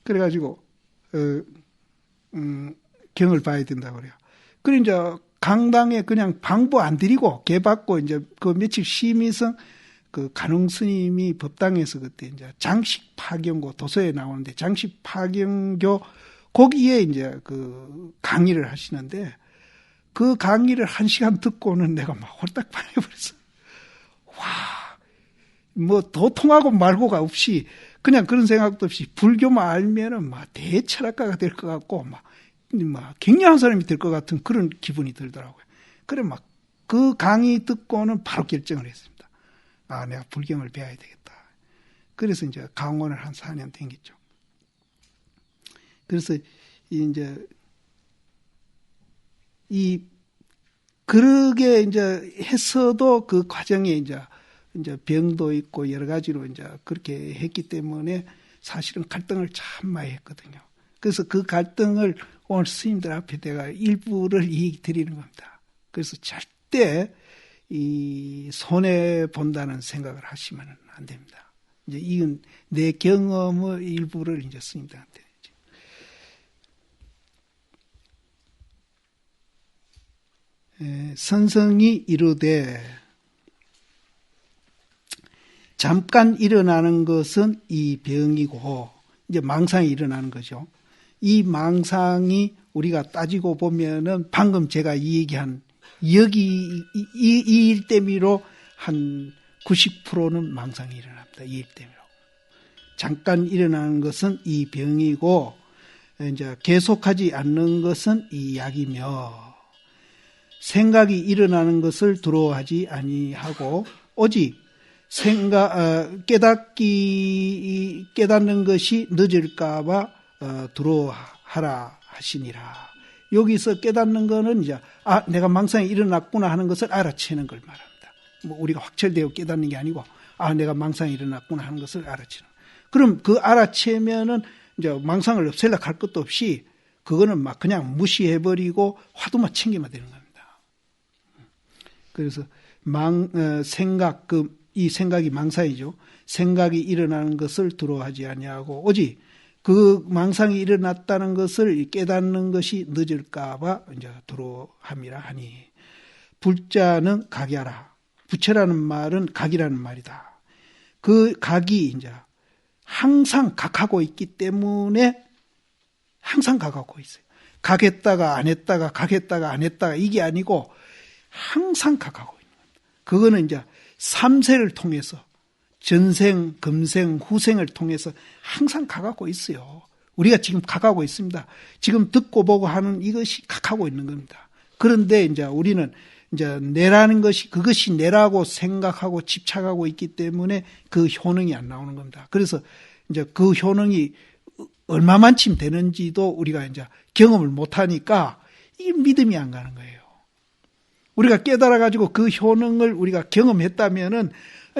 그래가지고 경을 봐야 된다고 그래요. 그래 이제 강당에 그냥 방부 안 드리고 개 받고 이제 그 며칠 심의성 그 간흥 스님이 법당에서 그때 이제 장식 파경고 도서에 나오는데 장식 파경교 거기에 이제 그 강의를 하시는데 그 강의를 1시간 듣고는 내가 막 홀딱 반해버렸어. 와, 뭐 도통하고 말고가 없이 그냥 그런 생각도 없이 불교만 알면은 막 대철학가가 될 것 같고 막 굉장한 사람이 될 것 같은 그런 기분이 들더라고요. 그래 막 그 강의 듣고는 바로 결정을 했습니다. 아, 내가 불경을 배워야 되겠다. 그래서 이제 강원을 한 4년 댕겼죠. 그래서 이제 그러게 이제 했어도 그 과정에 이제 병도 있고 여러 가지로 이제 그렇게 했기 때문에 사실은 갈등을 참 많이 했거든요. 그래서 그 갈등을 오늘 스님들 앞에 내가 일부를 얘기 드리는 겁니다. 그래서 절대 이 손해 본다는 생각을 하시면 안 됩니다. 이제 이건 내 경험의 일부를 이제 스님들한테. 선성이 이르되 잠깐 일어나는 것은 이 병이고 이제 망상이 일어나는 거죠. 이 망상이 우리가 따지고 보면은 방금 제가 이 얘기한 여기 이 일 때문으로 한 90%는 망상이 일어납니다. 이 일 때문으로. 잠깐 일어나는 것은 이 병이고 이제 계속하지 않는 것은 이 약이며 생각이 일어나는 것을 두려워하지 아니하고 오직 깨닫는 것이 늦을까봐 두려워하라 하시니라. 여기서 깨닫는 거는 이제 내가 망상이 일어났구나 하는 것을 알아채는 걸 말합니다. 뭐 우리가 확철되어 깨닫는 게 아니고 내가 망상이 일어났구나 하는 것을 알아채는. 그럼 그 알아채면은 이제 망상을 없애려고 할 것도 없이 그거는 막 그냥 무시해버리고 화두만 챙기면 되는 겁니다. 그래서 이 생각이 망상이죠. 생각이 일어나는 것을 두려워하지 아니하고 오직 그 망상이 일어났다는 것을 깨닫는 것이 늦을까봐 이제 두려워함이라 하니 불자는 각이하라. 부처라는 말은 각이라는 말이다. 그 각이 이제 항상 각하고 있기 때문에 항상 각하고 있어요. 각했다가 안 했다가 각했다가 안 했다가 이게 아니고 항상 각하고 있는 겁니다. 그거는 이제 3세를 통해서 전생, 금생, 후생을 통해서 항상 각하고 있어요. 우리가 지금 각하고 있습니다. 지금 듣고 보고 하는 이것이 각하고 있는 겁니다. 그런데 이제 우리는 이제 내라는 것이 그것이 내라고 생각하고 집착하고 있기 때문에 그 효능이 안 나오는 겁니다. 그래서 이제 그 효능이 얼마만큼 되는지도 우리가 이제 경험을 못 하니까 이 믿음이 안 가는 거예요. 우리가 깨달아가지고 그 효능을 우리가 경험했다면은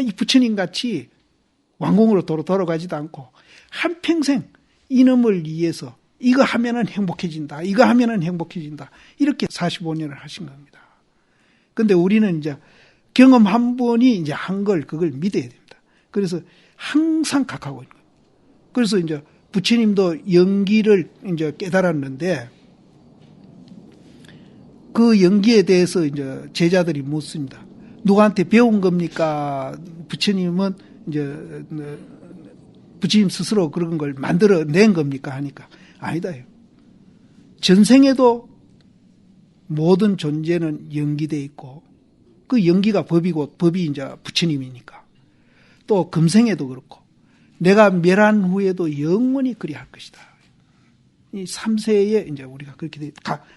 이 부처님 같이 왕궁으로 돌아가지도 않고 한평생 이놈을 위해서 이거 하면은 행복해진다. 이거 하면은 행복해진다. 이렇게 45년을 하신 겁니다. 근데 우리는 이제 경험 한 번이 이제 한 걸 그걸 믿어야 됩니다. 그래서 항상 각하고 있는 거예요. 그래서 이제 부처님도 연기를 이제 깨달았는데 그 연기에 대해서 이제 제자들이 묻습니다. 누구한테 배운 겁니까? 부처님은 이제 부처님 스스로 그런 걸 만들어낸 겁니까? 하니까 아니다요. 전생에도 모든 존재는 연기돼 있고 그 연기가 법이고 법이 이제 부처님이니까 또 금생에도 그렇고 내가 멸한 후에도 영원히 그리 할 것이다. 이 3세에 이제 우리가 그렇게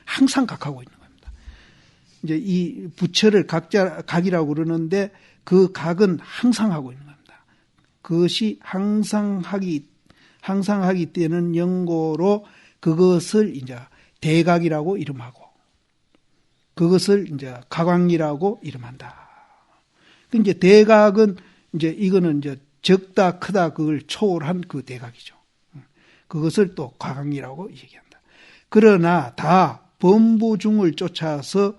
항상 각하고 있는 겁니다. 이제 이 부처를 각이라고 그러는데 그 각은 항상 하고 있는 겁니다. 그것이 항상 하기 되는 연고로 그것을 이제 대각이라고 이름하고 그것을 이제 가광이라고 이름한다. 이제 대각은 이제 이거는 이제 적다 크다 그걸 초월한 그 대각이죠. 그것을 또 과강이라고 얘기한다. 그러나 다 범부중을 쫓아서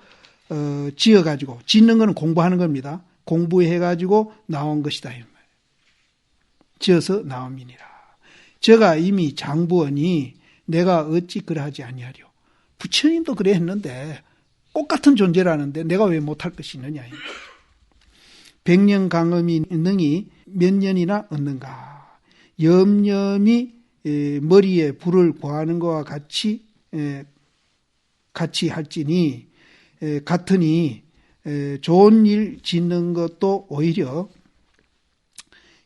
지어가지고, 짓는 것은 공부하는 겁니다. 공부해가지고 나온 것이다. 지어서 나옴이니라. 저가 이미 장부원이 내가 어찌 그러하지 아니하리요. 부처님도 그래 했는데 똑같은 존재라는데 내가 왜 못할 것이 있느냐. 백년강음이 능히 몇 년이나 얻는가. 염염이 머리에 불을 구하는 것과 같이 할지니 같으니 좋은 일 짓는 것도 오히려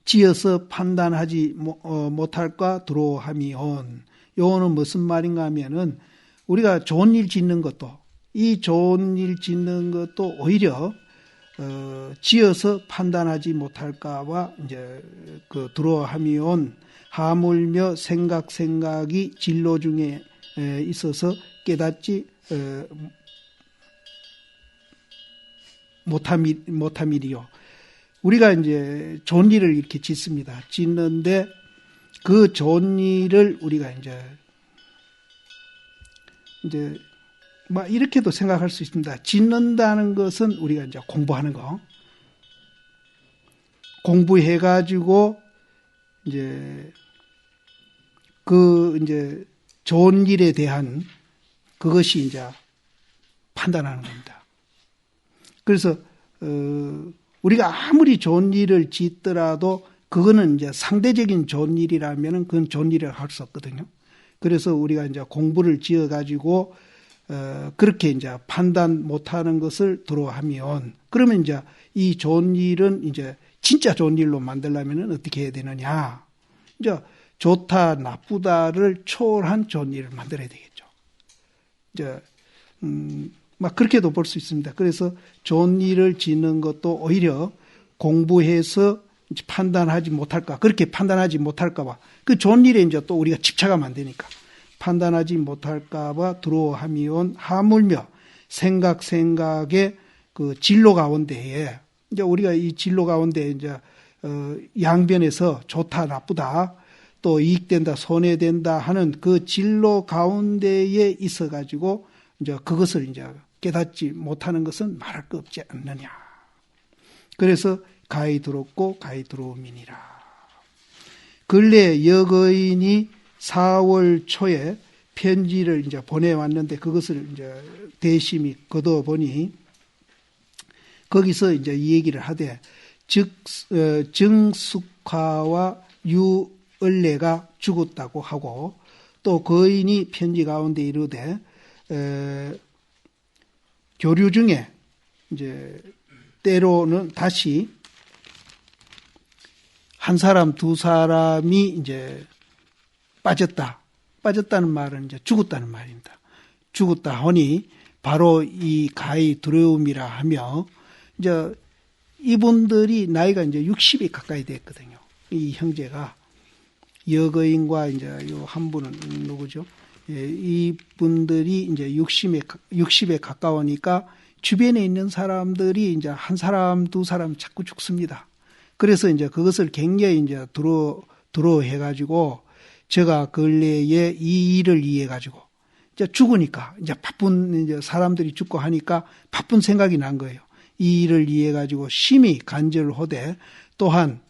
지어서 판단하지 못할까 두려함이온. 요거는 무슨 말인가 하면은 우리가 좋은 일 짓는 것도, 이 좋은 일 짓는 것도 오히려 지어서 판단하지 못할까봐 이제 그 두려함이온. 하물며 생각이 진로 중에 있어서 깨닫지 못함이리요. 우리가 이제 좋은 일을 이렇게 짓습니다. 짓는데 그 좋은 일을 우리가 이제 막 이렇게도 생각할 수 있습니다. 짓는다는 것은 우리가 이제 공부하는 거. 공부해가지고 이제 좋은 일에 대한 그것이 이제 판단하는 겁니다. 그래서 우리가 아무리 좋은 일을 짓더라도 그거는 이제 상대적인 좋은 일이라면은 그건 좋은 일을 할 수 없거든요. 그래서 우리가 이제 공부를 지어가지고 그렇게 이제 판단 못하는 것을 두려워하면, 그러면 이제 이 좋은 일은 이제 진짜 좋은 일로 만들려면은 어떻게 해야 되느냐? 이제 좋다 나쁘다를 초월한 좋은 일을 만들어야 되겠죠. 이제 막 그렇게도 볼 수 있습니다. 그래서 좋은 일을 짓는 것도 오히려 공부해서 판단하지 못할까, 그렇게 판단하지 못할까봐, 그 좋은 일에 이제 또 우리가 집착하면 안 되니까 판단하지 못할까봐 두려워함이온. 하물며 생각의 그 진로 가운데에, 이제 우리가 이 진로 가운데 이제 양변에서 좋다 나쁘다, 또 이익된다 손해된다 하는 그 진로 가운데에 있어 가지고 이제 그것을 이제 깨닫지 못하는 것은 말할 거 없지 않느냐. 그래서 가히 들었고 가히 들어옴이니라. 근래 여거인이 4월 초에 편지를 이제 보내왔는데 그것을 이제 대심이 거둬보니 거기서 이제 이 얘기를 하되, 정숙화와 유을래가 죽었다고 하고, 또 거인이 편지 가운데 이르되 교류 중에 이제 때로는 다시 한 사람 두 사람이 이제 빠졌다는 말은 이제 죽었다는 말입니다. 죽었다 하니 바로 이 가히 두려움이라 하며, 이제 이분들이 나이가 이제 60이 가까이 됐거든요. 이 형제가, 여거인과 이제 요 한 분은 누구죠? 이분들이 이제 60에 가까우니까 주변에 있는 사람들이 이제 한 사람 두 사람 자꾸 죽습니다. 그래서 이제 그것을 굉장히 이제 두려워해가지고, 제가 근래에 이 일을 이해해가지고 이제 죽으니까 이제 바쁜 이제 사람들이 죽고 하니까 바쁜 생각이 난 거예요. 이 일을 이해해가지고 심히 간절을 하되, 또한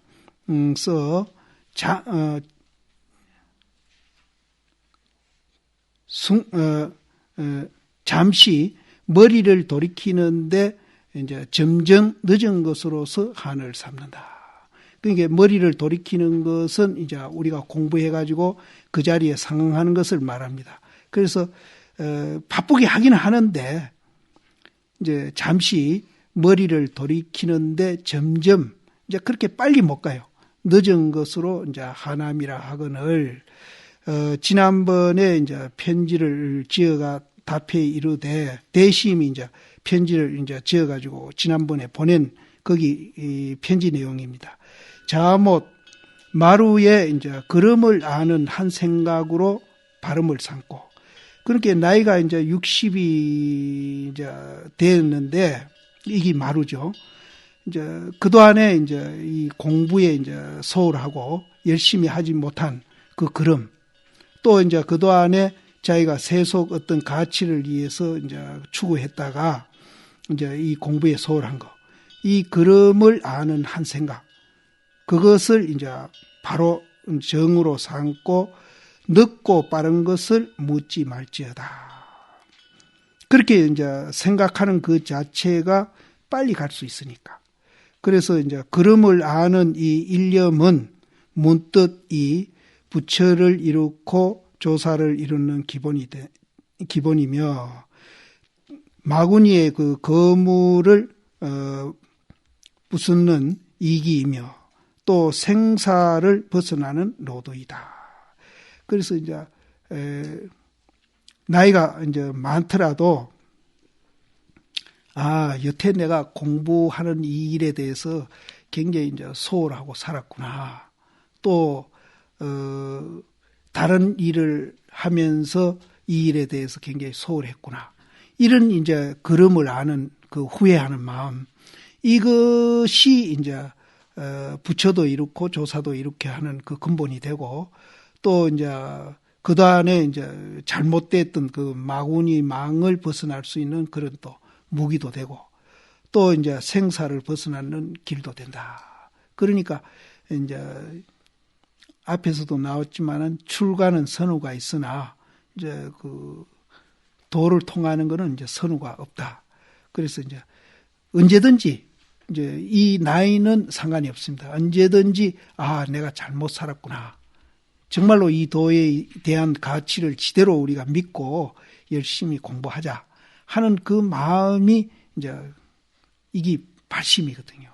잠시 머리를 돌이키는데 이제 점점 늦은 것으로서 한을 삼는다. 그러니까 머리를 돌이키는 것은 이제 우리가 공부해가지고 그 자리에 상응하는 것을 말합니다. 그래서 바쁘게 하기는 하는데 이제 잠시 머리를 돌이키는데 점점 이제 그렇게 빨리 못 가요. 늦은 것으로 이제 하남이라 하거늘, 지난번에 이제 편지를 지어가 답해 이르되, 대심이 이제 편지를 이제 지어가지고 지난번에 보낸 거기 이 편지 내용입니다. 자못 마루에 이제 걸음을 아는 한 생각으로 발음을 삼고, 그렇게 나이가 이제 60이 이제 됐는데, 이게 마루죠. 이제 그동안에 이제 이 공부에 이제 소홀하고 열심히 하지 못한 그 걸음, 또 이제 그동안에 자기가 세속 어떤 가치를 위해서 이제 추구했다가 이제 이 공부에 소홀한 거, 이 걸음을 아는 한 생각, 그것을 이제 바로 정으로 삼고 늦고 빠른 것을 묻지 말지어다. 그렇게 이제 생각하는 그 자체가 빨리 갈 수 있으니까. 그래서 이제 걸음을 아는 이 일념은 문득 이 부처를 이루고 조사를 이루는 기본이며 마구니의 그 거물을 부수는 이기이며 또 생사를 벗어나는 로도이다. 그래서 이제 나이가 이제 많더라도 여태 내가 공부하는 이 일에 대해서 굉장히 이제 소홀하고 살았구나. 또 다른 일을 하면서 이 일에 대해서 굉장히 소홀했구나. 이런 이제 걸음을 아는 그 후회하는 마음, 이것이 이제 부처도 이렇고 조사도 이렇게 하는 그 근본이 되고, 또 이제 그동안에 이제 잘못됐던 그 마구니 망을 벗어날 수 있는 그런 또 무기도 되고, 또 이제 생사를 벗어나는 길도 된다. 그러니까 이제 앞에서도 나왔지만은 출가는 선우가 있으나 이제 그 도를 통하는 것은 이제 선우가 없다. 그래서 이제 언제든지 이제 이 나이는 상관이 없습니다. 언제든지 내가 잘못 살았구나. 정말로 이 도에 대한 가치를 제대로 우리가 믿고 열심히 공부하자 하는 그 마음이 이제 이게 발심이거든요.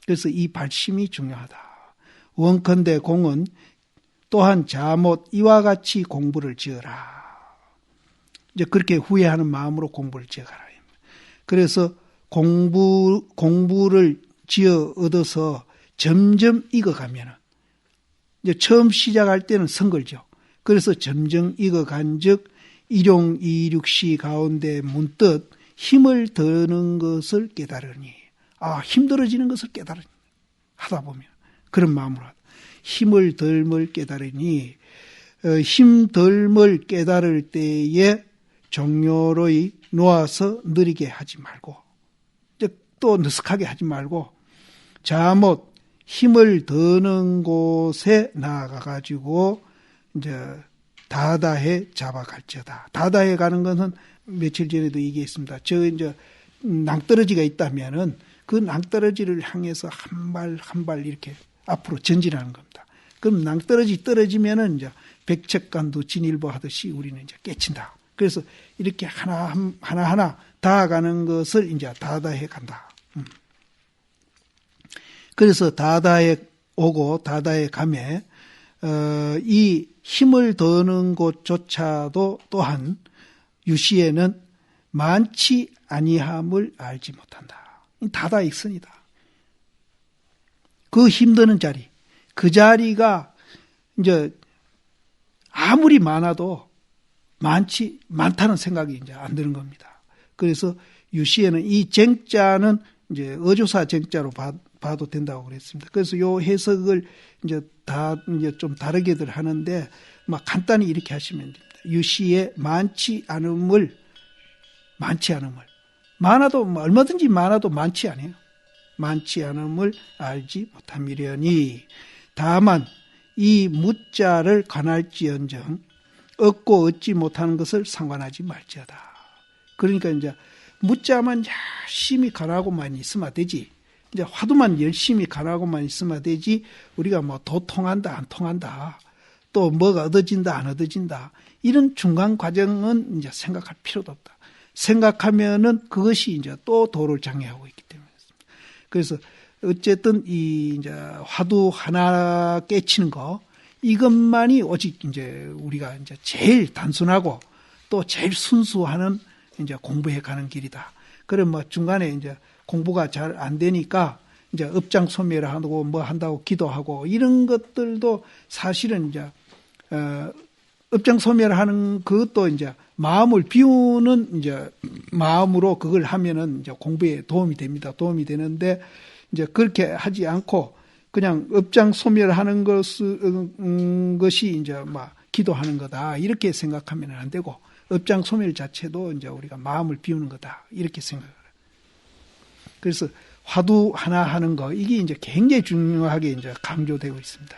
그래서 이 발심이 중요하다. 원컨대 공은 또한 자못 이와 같이 공부를 지어라. 이제 그렇게 후회하는 마음으로 공부를 지어가라. 그래서 공부를 지어 얻어서 점점 익어가면은, 이제 처음 시작할 때는 성걸죠. 그래서 점점 익어간즉 일용이륙시 가운데 문득 힘을 드는 것을 깨달으니, 힘들어지는 것을 깨달으니, 하다 보면 그런 마음으로 힘을 덜을 깨달으니, 힘덜을 깨달을 때에 종료로이 놓아서 느리게 하지 말고, 또 느슨하게 하지 말고, 자못 힘을 더는 곳에 나아가가지고 이제 다다해 잡아갈지어다. 다다해 가는 것은 며칠 전에도 얘기했습니다. 이제 낭떠러지가 있다면은 그 낭떠러지를 향해서 한 발 한 발 이렇게 앞으로 전진하는 겁니다. 그럼 낭떠러지 떨어지면은 이제 백척간도 진일보 하듯이 우리는 이제 깨친다. 그래서 이렇게 하나하나 다가가는 것을 이제 다다해 간다. 그래서 다다해 오고 다다해 가매 이 힘을 더는 곳조차도 또한 유시에는 많지 아니함을 알지 못한다. 다다해 있습니다. 그 힘드는 자리, 그 자리가 이제 아무리 많아도 많다는 생각이 이제 안 드는 겁니다. 그래서 유시에는 이 쟁자는 이제 어조사 쟁자로 봐도 된다고 그랬습니다. 그래서 요 해석을 이제 이제 좀 다르게들 하는데, 간단히 이렇게 하시면 됩니다. 유시에 많지 않음을, 많아도, 얼마든지 많아도 많지 않아요. 많지 않음을 알지 못함이려니, 다만 이 무자를 관할지언정 얻고 얻지 못하는 것을 상관하지 말지어다. 그러니까 이제 무자만 열심히 관하고만 있으면 되지, 이제 화두만 열심히 관하고만 있으면 되지, 우리가 도 통한다 안 통한다, 또 뭐가 얻어진다 안 얻어진다, 이런 중간 과정은 이제 생각할 필요도 없다. 생각하면은 그것이 이제 또 도를 장애하고 있기 때문에. 그래서 어쨌든 이 이제 화두 하나 깨치는 거, 이것만이 오직 이제 우리가 이제 제일 단순하고 또 제일 순수하는 이제 공부해 가는 길이다. 그럼 중간에 이제 공부가 잘 안 되니까 이제 업장소멸을 하고 한다고 기도하고 이런 것들도 사실은 이제 업장 소멸하는 그것도 이제 마음을 비우는 이제 마음으로 그걸 하면은 이제 공부에 도움이 됩니다. 도움이 되는데 이제 그렇게 하지 않고 그냥 업장 소멸하는 것이 이제 막 기도하는 거다 이렇게 생각하면 안 되고 업장 소멸 자체도 이제 우리가 마음을 비우는 거다 이렇게 생각을 해요. 그래서 화두 하나 하는 거 이게 이제 굉장히 중요하게 이제 강조되고 있습니다.